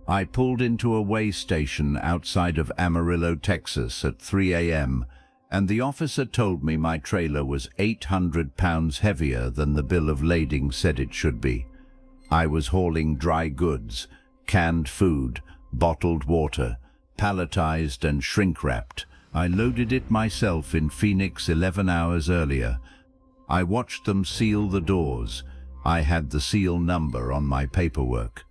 I pulled into a way station outside of Amarillo, Texas at 3 a.m., and the officer told me my trailer was 800 pounds heavier than the bill of lading said it should be. I was hauling dry goods, canned food, bottled water, palletized and shrink-wrapped. I loaded it myself in Phoenix 11 hours earlier. I watched them seal the doors. I had the seal number on my paperwork.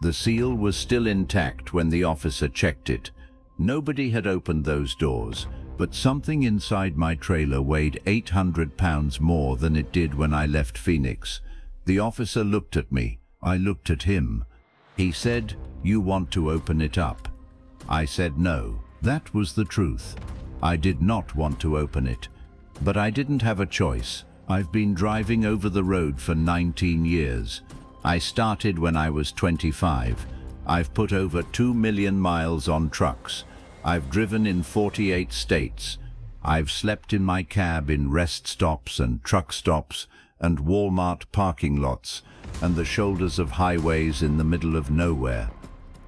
The seal was still intact when the officer checked it. Nobody had opened those doors, but something inside my trailer weighed 800 pounds more than it did when I left Phoenix. The officer looked at me. I looked at him. He said, "You want to open it up?" I said no. That was the truth. I did not want to open it. But I didn't have a choice. I've been driving over the road for 19 years. I started when I was 25. I've put over 2 million miles on trucks. I've driven in 48 states. I've slept in my cab in rest stops and truck stops and Walmart parking lots and the shoulders of highways in the middle of nowhere.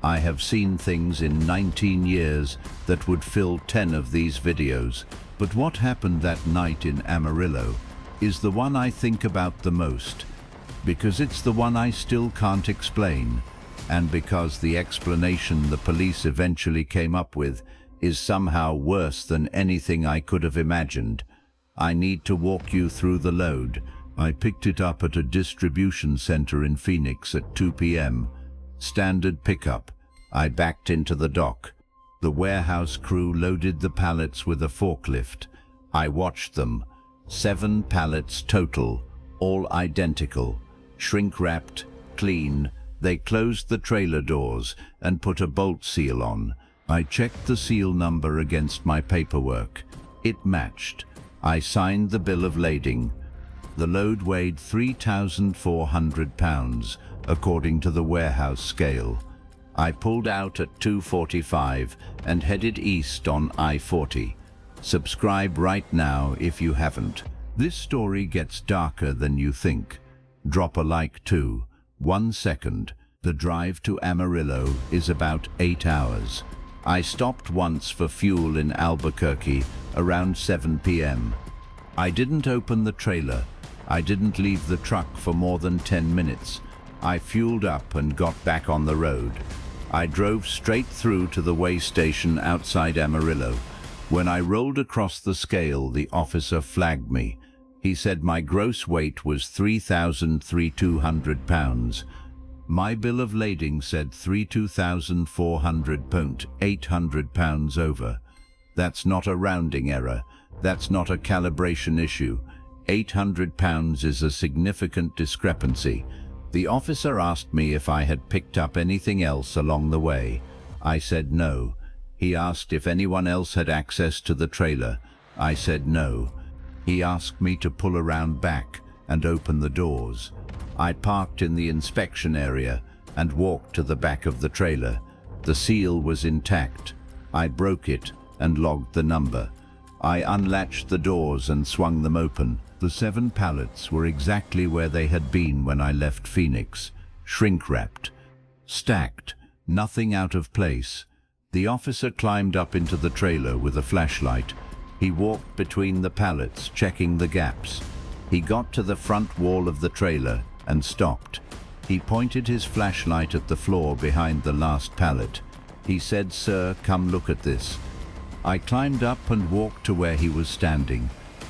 I have seen things in 19 years that would fill 10 of these videos. But what happened that night in Amarillo is the one I think about the most, because it's the one I still can't explain, and because the explanation the police eventually came up with is somehow worse than anything I could have imagined. I need to walk you through the load. I picked it up at a distribution center in Phoenix at 2 p.m. Standard pickup. I backed into the dock. The warehouse crew loaded the pallets with a forklift. I watched them. 7 pallets total, all identical. Shrink-wrapped, clean. They closed the trailer doors and put a bolt seal on. I checked the seal number against my paperwork. It matched. I signed the bill of lading. The load weighed 3,400 pounds, according to the warehouse scale. I pulled out at 2:45 and headed east on I-40. Subscribe right now if you haven't. This story gets darker than you think. Drop a like too. 1 second. The drive to Amarillo is about 8 hours. I stopped once for fuel in Albuquerque around 7 p.m. I didn't open the trailer. I didn't leave the truck for more than 10 minutes. I fueled up and got back on the road. I drove straight through to the way station outside Amarillo. When I rolled across the scale, the officer flagged me. He said my gross weight was 3,200 pounds. My bill of lading said 32,400 pounds, 800 pounds over. That's not a rounding error. That's not a calibration issue. 800 pounds is a significant discrepancy. The officer asked me if I had picked up anything else along the way. I said no. He asked if anyone else had access to the trailer. I said no. He asked me to pull around back and open the doors. I parked in the inspection area and walked to the back of the trailer. The seal was intact. I broke it and logged the number. I unlatched the doors and swung them open. The 7 pallets were exactly where they had been when I left Phoenix. Shrink-wrapped. Stacked. Nothing out of place. The officer climbed up into the trailer with a flashlight. He walked between the pallets, checking the gaps. He got to the front wall of the trailer and stopped. He pointed his flashlight at the floor behind the last pallet. He said, "Sir, come look at this." I climbed up and walked to where he was standing.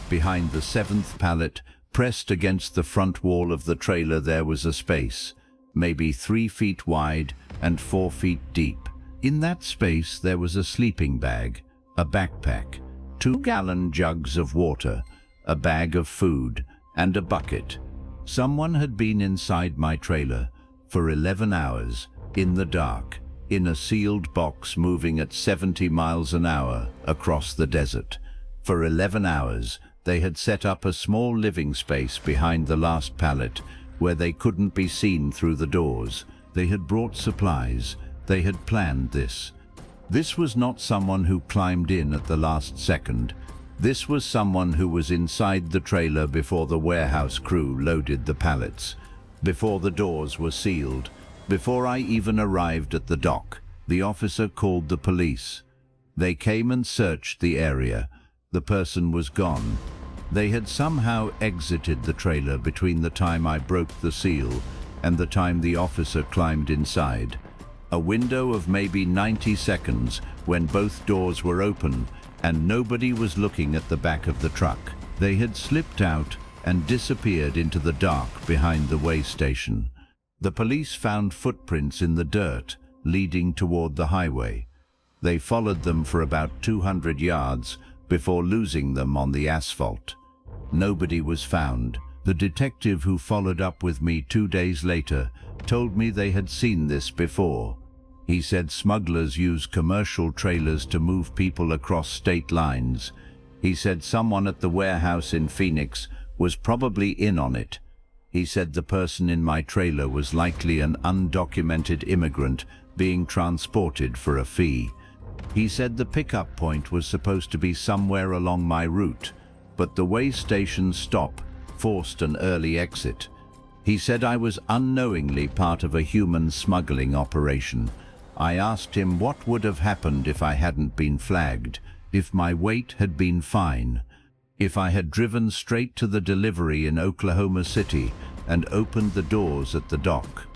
Behind the 7th pallet, pressed against the front wall of the trailer, there was a space, maybe 3 feet wide and 4 feet deep. In that space there was a sleeping bag, a backpack, 2-gallon jugs of water, a bag of food, and a bucket. Someone had been inside my trailer for 11 hours, in the dark, in a sealed box moving at 70 miles an hour across the desert. For 11 hours, they had set up a small living space behind the last pallet where they couldn't be seen through the doors. They had brought supplies. They had planned this. This was not someone who climbed in at the last second. This was someone who was inside the trailer before the warehouse crew loaded the pallets, before the doors were sealed, Before I even arrived at the dock, the officer called the police. They came and searched the area. The person was gone. They had somehow exited the trailer between the time I broke the seal and the time the officer climbed inside. A window of maybe 90 seconds when both doors were open and nobody was looking at the back of the truck. They had slipped out and disappeared into the dark behind the way station. The police found footprints in the dirt leading toward the highway. They followed them for about 200 yards before losing them on the asphalt. Nobody was found. The detective who followed up with me 2 days later told me they had seen this before. He said smugglers use commercial trailers to move people across state lines. He said someone at the warehouse in Phoenix was probably in on it. He said the person in my trailer was likely an undocumented immigrant being transported for a fee. He said the pickup point was supposed to be somewhere along my route, but the way station stop forced an early exit. He said I was unknowingly part of a human smuggling operation. I asked him what would have happened if I hadn't been flagged, if my weight had been fine, if I had driven straight to the delivery in Oklahoma City and opened the doors at the dock.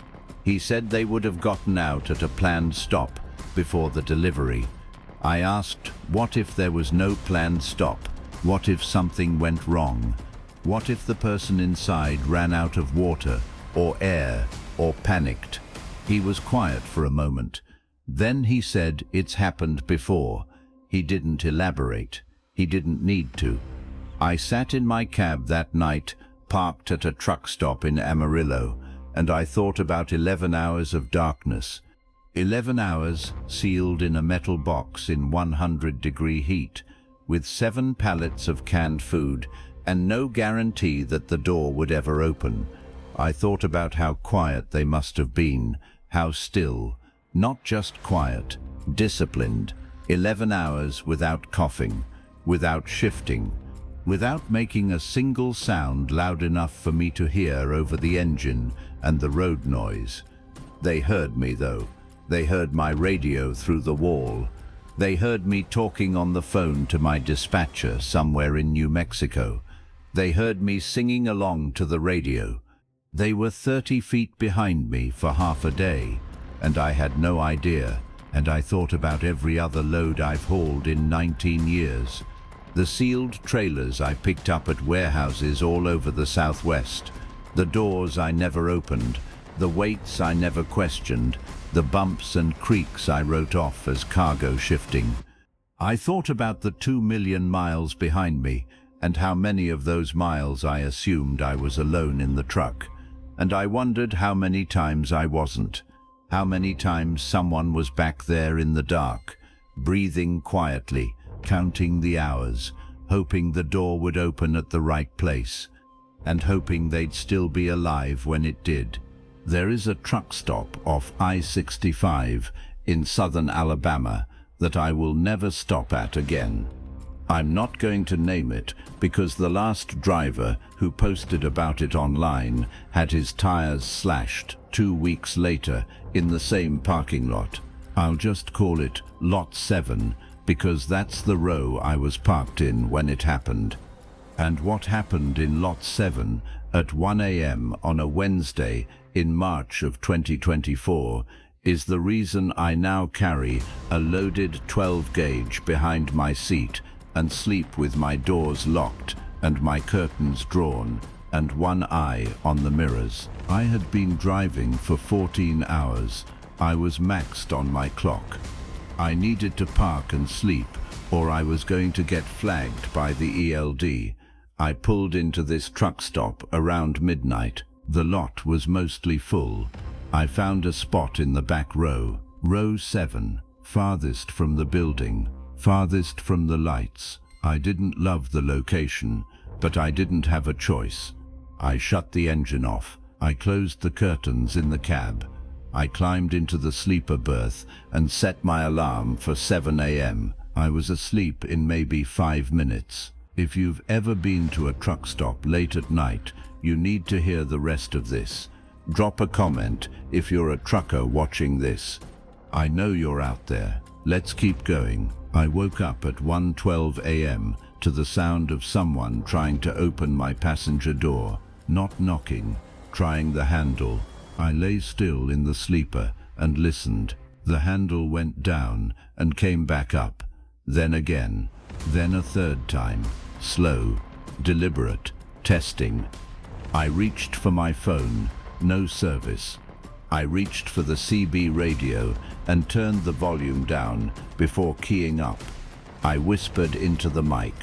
He said they would have gotten out at a planned stop before the delivery. I asked, what if there was no planned stop? What if something went wrong? What if the person inside ran out of water or air or panicked? He was quiet for a moment. Then he said it's happened before. He didn't elaborate. He didn't need to. I sat in my cab that night, parked at a truck stop in Amarillo, and I thought about 11 hours of darkness. 11 hours sealed in a metal box in 100-degree heat, with 7 pallets of canned food and no guarantee that the door would ever open. I thought about how quiet they must have been, how still, not just quiet, disciplined. 11 hours without coughing, without shifting, without making a single sound loud enough for me to hear over the engine and the road noise. They heard me though. They heard my radio through the wall. They heard me talking on the phone to my dispatcher somewhere in New Mexico. They heard me singing along to the radio. They were 30 feet behind me for half a day, and I had no idea, and I thought about every other load I've hauled in 19 years. The sealed trailers I picked up at warehouses all over the Southwest, the doors I never opened, the weights I never questioned, the bumps and creaks I wrote off as cargo shifting. I thought about the 2 million miles behind me and how many of those miles I assumed I was alone in the truck. And I wondered how many times I wasn't, how many times someone was back there in the dark, breathing quietly, counting the hours, hoping the door would open at the right place, and hoping they'd still be alive when it did. There is a truck stop off I-65 in southern Alabama that I will never stop at again. I'm not going to name it because the last driver who posted about it online had his tires slashed 2 weeks later in the same parking lot. I'll just call it Lot 7 because that's the row I was parked in when it happened. And what happened in Lot 7 at 1 a.m. on a Wednesday in March of 2024 is the reason I now carry a loaded 12-gauge behind my seat and sleep with my doors locked and my curtains drawn and one eye on the mirrors. I had been driving for 14 hours. I was maxed on my clock. I needed to park and sleep or I was going to get flagged by the ELD. I pulled into this truck stop around midnight. The lot was mostly full. I found a spot in the back row, row 7, farthest from the building, farthest from the lights. I didn't love the location, but I didn't have a choice. I shut the engine off. I closed the curtains in the cab. I climbed into the sleeper berth and set my alarm for 7 a.m. I was asleep in maybe 5 minutes. If you've ever been to a truck stop late at night, you need to hear the rest of this. Drop a comment if you're a trucker watching this. I know you're out there. Let's keep going. I woke up at 1:12 a.m. to the sound of someone trying to open my passenger door. Not knocking, trying the handle. I lay still in the sleeper and listened. The handle went down and came back up. Then again. Then a third time. Slow, deliberate, testing. I reached for my phone. No service. I reached for the CB radio and turned the volume down before keying up. I whispered into the mic.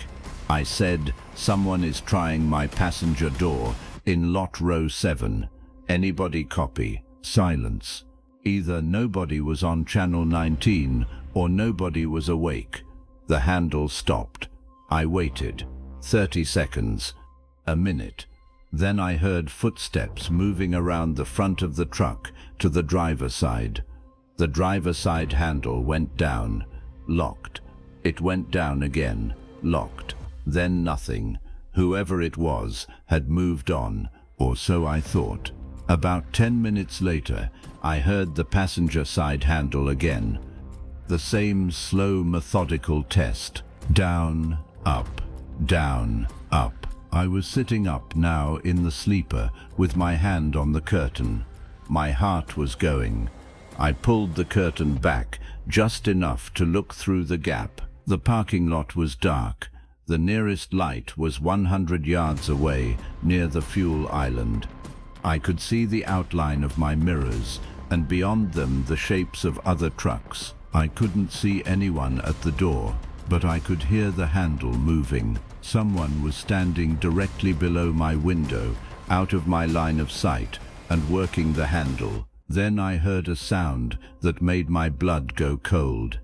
I said, "Someone is trying my passenger door in lot row 7. Anybody copy?" Silence. Either nobody was on channel 19 or nobody was awake. The handle stopped. I waited. 30 seconds. A minute. Then I heard footsteps moving around the front of the truck to the driver's side. The driver's side handle went down. Locked. It went down again. Locked. Then nothing. Whoever it was had moved on, or so I thought. About 10 minutes later, I heard the passenger side handle again. The same slow, methodical test. Down, up, down, up. I was sitting up now in the sleeper with my hand on the curtain. My heart was going. I pulled the curtain back just enough to look through the gap. The parking lot was dark. The nearest light was 100 yards away near the fuel island. I could see the outline of my mirrors and beyond them the shapes of other trucks. I couldn't see anyone at the door, but I could hear the handle moving. Someone was standing directly below my window, out of my line of sight, and working the handle. Then I heard a sound that made my blood go cold.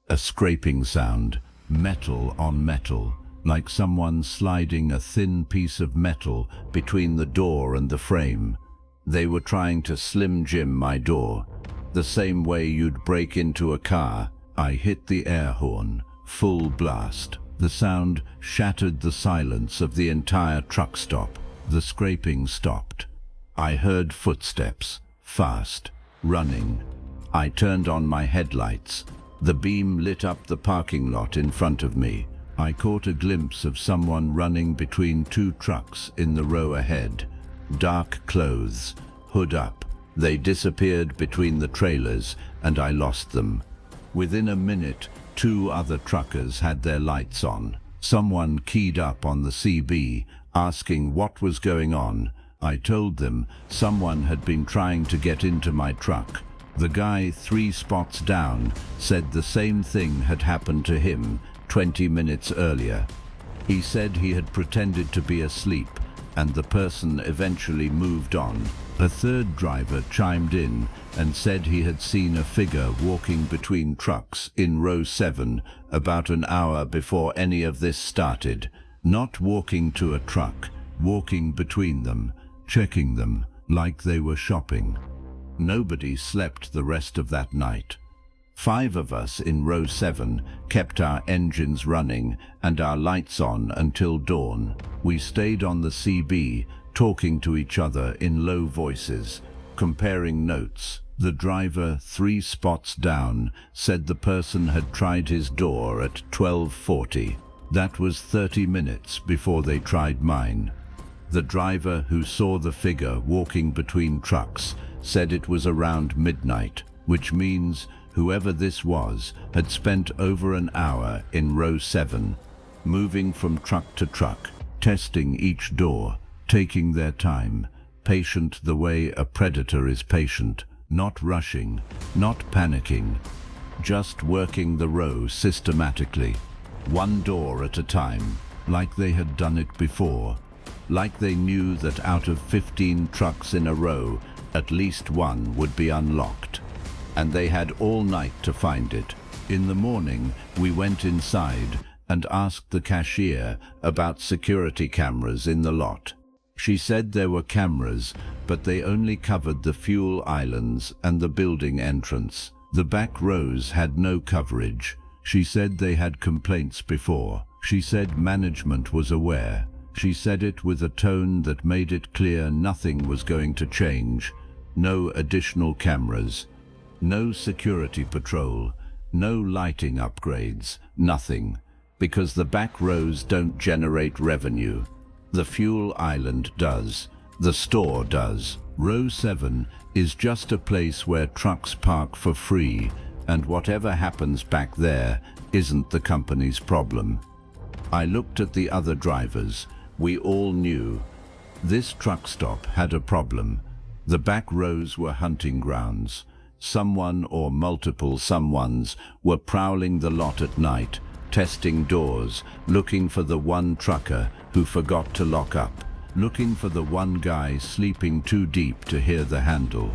A scraping sound, metal on metal, like someone sliding a thin piece of metal between the door and the frame. They were trying to Slim Jim my door, the same way you'd break into a car. I hit the air horn, full blast. The sound shattered the silence of the entire truck stop. The scraping stopped. I heard footsteps, fast, running. I turned on my headlights. The beam lit up the parking lot in front of me. I caught a glimpse of someone running between two trucks in the row ahead. Dark clothes, hood up. They disappeared between the trailers and I lost them. Within a minute, 2 other truckers had their lights on. Someone keyed up on the CB, asking what was going on. I told them someone had been trying to get into my truck. The guy 3 spots down said the same thing had happened to him 20 minutes earlier. He said he had pretended to be asleep and the person eventually moved on. A third driver chimed in and said he had seen a figure walking between trucks in row 7 about an hour before any of this started. Not walking to a truck, walking between them, checking them like they were shopping. Nobody slept the rest of that night. 5 of us in row 7 kept our engines running and our lights on until dawn. We stayed on the CB, talking to each other in low voices, comparing notes. The driver 3 spots down said the person had tried his door at 12:40. That was 30 minutes before they tried mine. The driver who saw the figure walking between trucks said it was around midnight, which means whoever this was had spent over an hour in row 7, moving from truck to truck, testing each door, taking their time, patient the way a predator is patient, not rushing, not panicking, just working the row systematically, 1 door at a time, like they had done it before, like they knew that out of 15 trucks in a row, at least 1 would be unlocked. And they had all night to find it. In the morning, we went inside and asked the cashier about security cameras in the lot. She said there were cameras, but they only covered the fuel islands and the building entrance. The back rows had no coverage. She said they had complaints before. She said management was aware. She said it with a tone that made it clear nothing was going to change. No additional cameras, no security patrol, no lighting upgrades, nothing. Because the back rows don't generate revenue. The fuel island does. The store does. Row 7 is just a place where trucks park for free, and whatever happens back there isn't the company's problem. I looked at the other drivers. We all knew. This truck stop had a problem. The back rows were hunting grounds. Someone or multiple someones were prowling the lot at night, testing doors, looking for the one trucker who forgot to lock up, looking for the one guy sleeping too deep to hear the handle.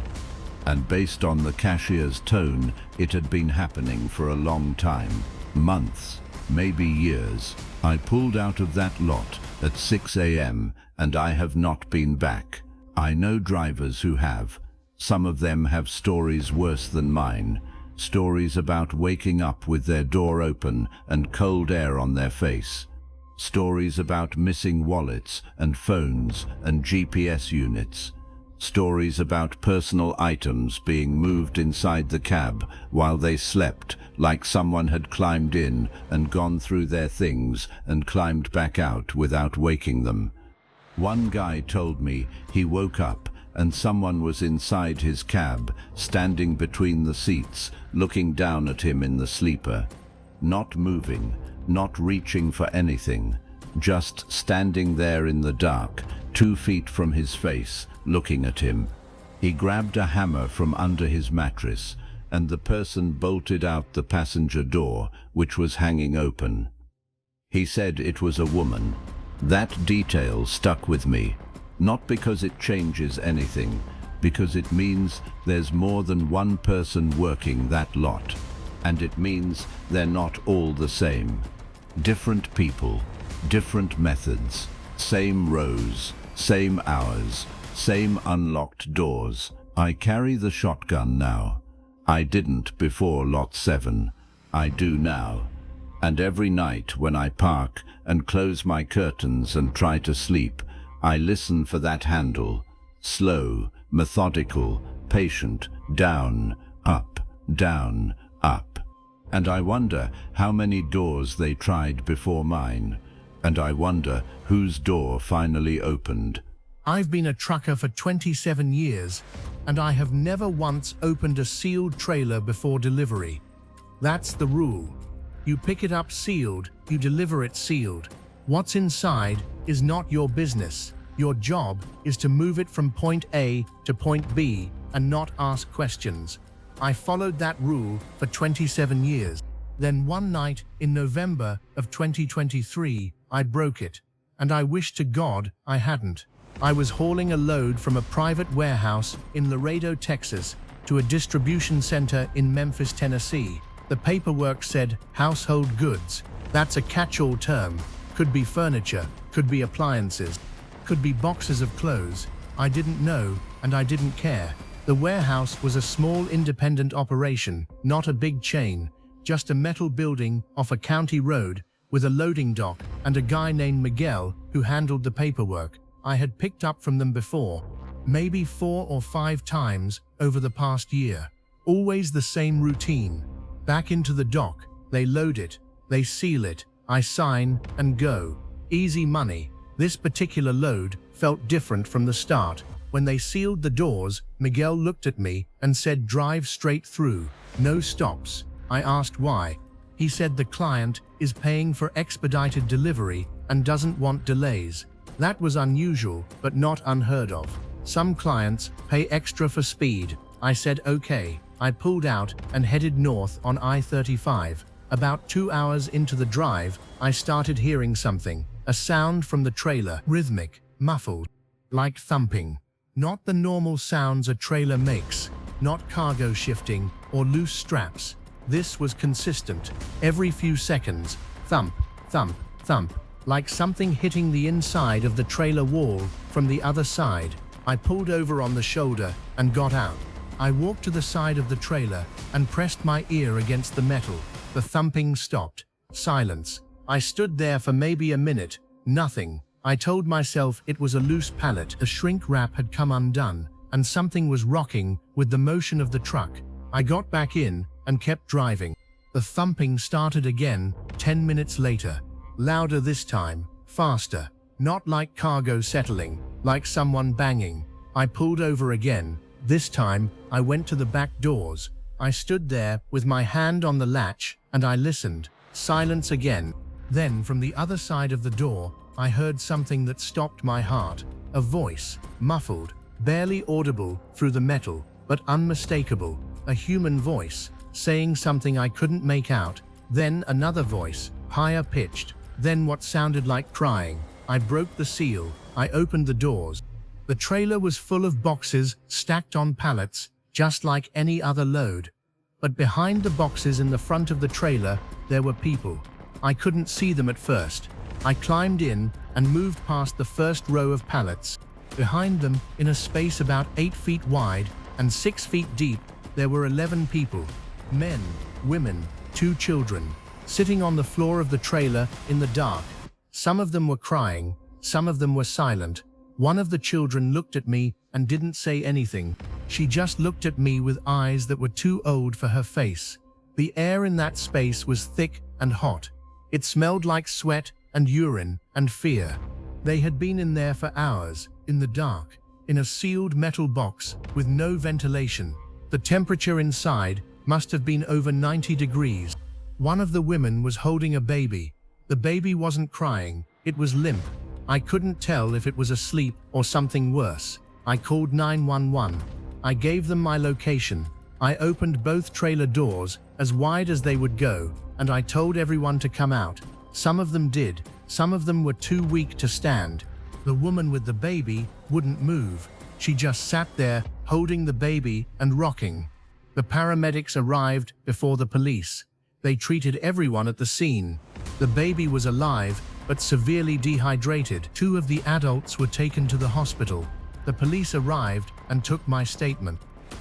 And based on the cashier's tone, it had been happening for a long time. Months, maybe years. I pulled out of that lot at 6 a.m. and I have not been back. I know drivers who have. Some of them have stories worse than mine. Stories about waking up with their door open and cold air on their face. Stories about missing wallets and phones and GPS units. Stories about personal items being moved inside the cab while they slept, like someone had climbed in and gone through their things and climbed back out without waking them. One guy told me he woke up and someone was inside his cab, standing between the seats, looking down at him in the sleeper. Not moving, not reaching for anything, just standing there in the dark, 2 feet from his face, looking at him. He grabbed a hammer from under his mattress, and the person bolted out the passenger door, which was hanging open. He said it was a woman. That detail stuck with me, not because it changes anything, because it means there's more than one person working that lot, and it means they're not all the same. Different people, different methods, same rows, same hours, same unlocked doors. I carry the shotgun now. I didn't before Lot 7. I do now. And every night when I park and close my curtains and try to sleep, I listen for that handle. Slow, methodical, patient, down, up, down, up. And I wonder how many doors they tried before mine. And I wonder whose door finally opened. I've been a trucker for 27 years, and I have never once opened a sealed trailer before delivery. That's the rule. You pick it up sealed, you deliver it sealed. What's inside is not your business. Your job is to move it from point A to point B and not ask questions. I followed that rule for 27 years. Then one night in November of 2023, I broke it. And I wish to God I hadn't. I was hauling a load from a private warehouse in Laredo, Texas, to a distribution center in Memphis, Tennessee. The paperwork said household goods. That's a catch-all term. Could be furniture, could be appliances, could be boxes of clothes. I didn't know, and I didn't care. The warehouse was a small independent operation, not a big chain, just a metal building off a county road with a loading dock and a guy named Miguel who handled the paperwork. I had picked up from them before, maybe 4 or 5 times over the past year. Always the same routine. Back into the dock, they load it, they seal it, I sign and go. Easy money. This particular load felt different from the start. When they sealed the doors, Miguel looked at me and said, "Drive straight through, no stops." I asked why. He said the client is paying for expedited delivery and doesn't want delays. That was unusual, but not unheard of. Some clients pay extra for speed. I said okay. I pulled out and headed north on I-35. About 2 hours into the drive, I started hearing something. A sound from the trailer, rhythmic, muffled, like thumping. Not the normal sounds a trailer makes, not cargo shifting or loose straps. This was consistent. Every few seconds, thump, thump, thump, like something hitting the inside of the trailer wall from the other side. I pulled over on the shoulder and got out. I walked to the side of the trailer and pressed my ear against the metal. The thumping stopped. Silence. I stood there for maybe a minute. Nothing. I told myself it was a loose pallet. The shrink wrap had come undone, and something was rocking with the motion of the truck. I got back in and kept driving. The thumping started again 10 minutes later. Louder this time, faster. Not like cargo settling, like someone banging. I pulled over again. This time, I went to the back doors. I stood there with my hand on the latch and I listened. Silence again. Then from the other side of the door, I heard something that stopped my heart. A voice, muffled, barely audible through the metal, but unmistakable. A human voice, saying something I couldn't make out. Then another voice, higher pitched. Then what sounded like crying. I broke the seal. I opened the doors. The trailer was full of boxes stacked on pallets, just like any other load. But behind the boxes in the front of the trailer, there were people. I couldn't see them at first. I climbed in and moved past the first row of pallets. Behind them, in a space about 8 feet wide and 6 feet deep, there were 11 people. Men, women, 2 children, sitting on the floor of the trailer in the dark. Some of them were crying, some of them were silent. One of the children looked at me and didn't say anything. She just looked at me with eyes that were too old for her face. The air in that space was thick and hot. It smelled like sweat and urine and fear. They had been in there for hours, in the dark, in a sealed metal box with no ventilation. The temperature inside must have been over 90 degrees. One of the women was holding a baby. The baby wasn't crying, it was limp. I couldn't tell if it was asleep or something worse. I called 911. I gave them my location. I opened both trailer doors as wide as they would go, and I told everyone to come out. Some of them did. Some of them were too weak to stand. The woman with the baby wouldn't move. She just sat there, holding the baby and rocking. The paramedics arrived before the police. They treated everyone at the scene. The baby was alive, but severely dehydrated. 2 of the adults were taken to the hospital. The police arrived and took my statement.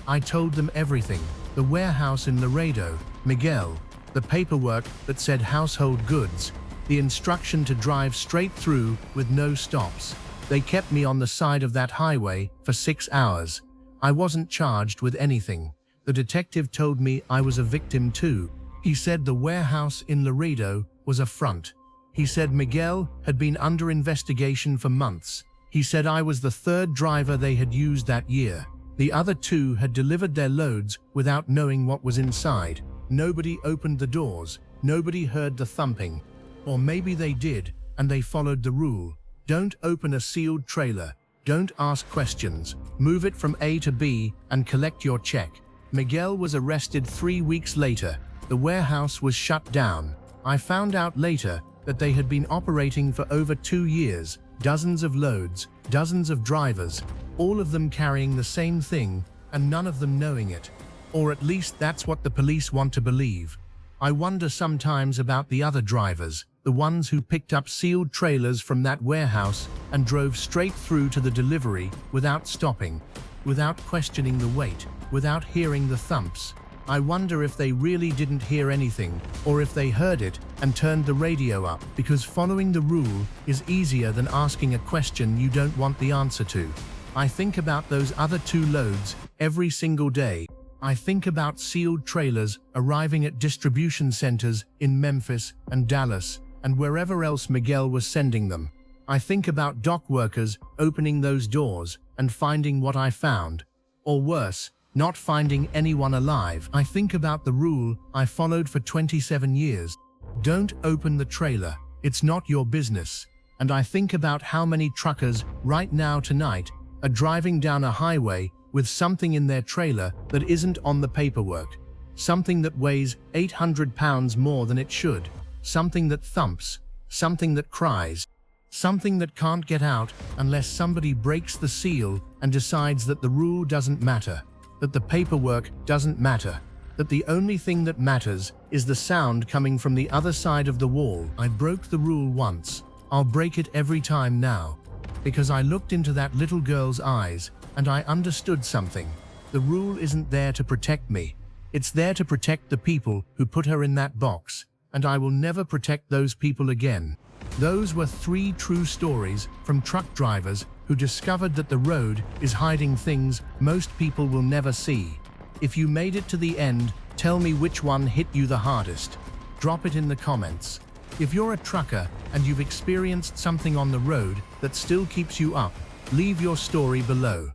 I told them everything. The warehouse in Laredo, Miguel, the paperwork that said household goods, the instruction to drive straight through with no stops. They kept me on the side of that highway for 6 hours. I wasn't charged with anything. The detective told me I was a victim too. He said the warehouse in Laredo was a front. He said Miguel had been under investigation for months. He said I was the 3rd driver they had used that year. The other 2 had delivered their loads without knowing what was inside. Nobody opened the doors. Nobody heard the thumping. Or maybe they did, and they followed the rule. Don't open a sealed trailer. Don't ask questions. Move it from A to B and collect your check. Miguel was arrested 3 weeks later. The warehouse was shut down. I found out later that they had been operating for over 2 years, dozens of loads, dozens of drivers, all of them carrying the same thing and none of them knowing it. Or at least that's what the police want to believe. I wonder sometimes about the other drivers, the ones who picked up sealed trailers from that warehouse and drove straight through to the delivery without stopping, without questioning the weight, without hearing the thumps. I wonder if they really didn't hear anything, or if they heard it and turned the radio up, because following the rule is easier than asking a question you don't want the answer to. I think about those other 2 loads every single day. I think about sealed trailers arriving at distribution centers in Memphis and Dallas and wherever else Miguel was sending them. I think about dock workers opening those doors and finding what I found, or worse, not finding anyone alive. I think about the rule I followed for 27 years. Don't open the trailer. It's not your business. And I think about how many truckers right now tonight are driving down a highway with something in their trailer that isn't on the paperwork. Something that weighs 800 pounds more than it should. Something that thumps. Something that cries. Something that can't get out unless somebody breaks the seal and decides that the rule doesn't matter. That the paperwork doesn't matter, that the only thing that matters is the sound coming from the other side of the wall. I broke the rule once. I'll break it every time now. Because I looked into that little girl's eyes and I understood something. The rule isn't there to protect me. It's there to protect the people who put her in that box, and I will never protect those people again. Those were 3 true stories from truck drivers who discovered that the road is hiding things most people will never see. If you made it to the end, tell me which one hit you the hardest. Drop it in the comments. If you're a trucker and you've experienced something on the road that still keeps you up, leave your story below.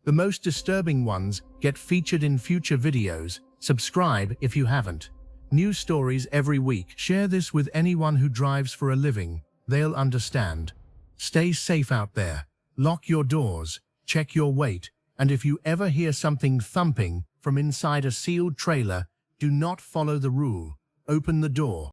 The most disturbing ones get featured in future videos. Subscribe if you haven't. New stories every week. Share this with anyone who drives for a living. They'll understand. Stay safe out there. Lock your doors, check your weight, and if you ever hear something thumping from inside a sealed trailer, do not follow the rule. Open the door.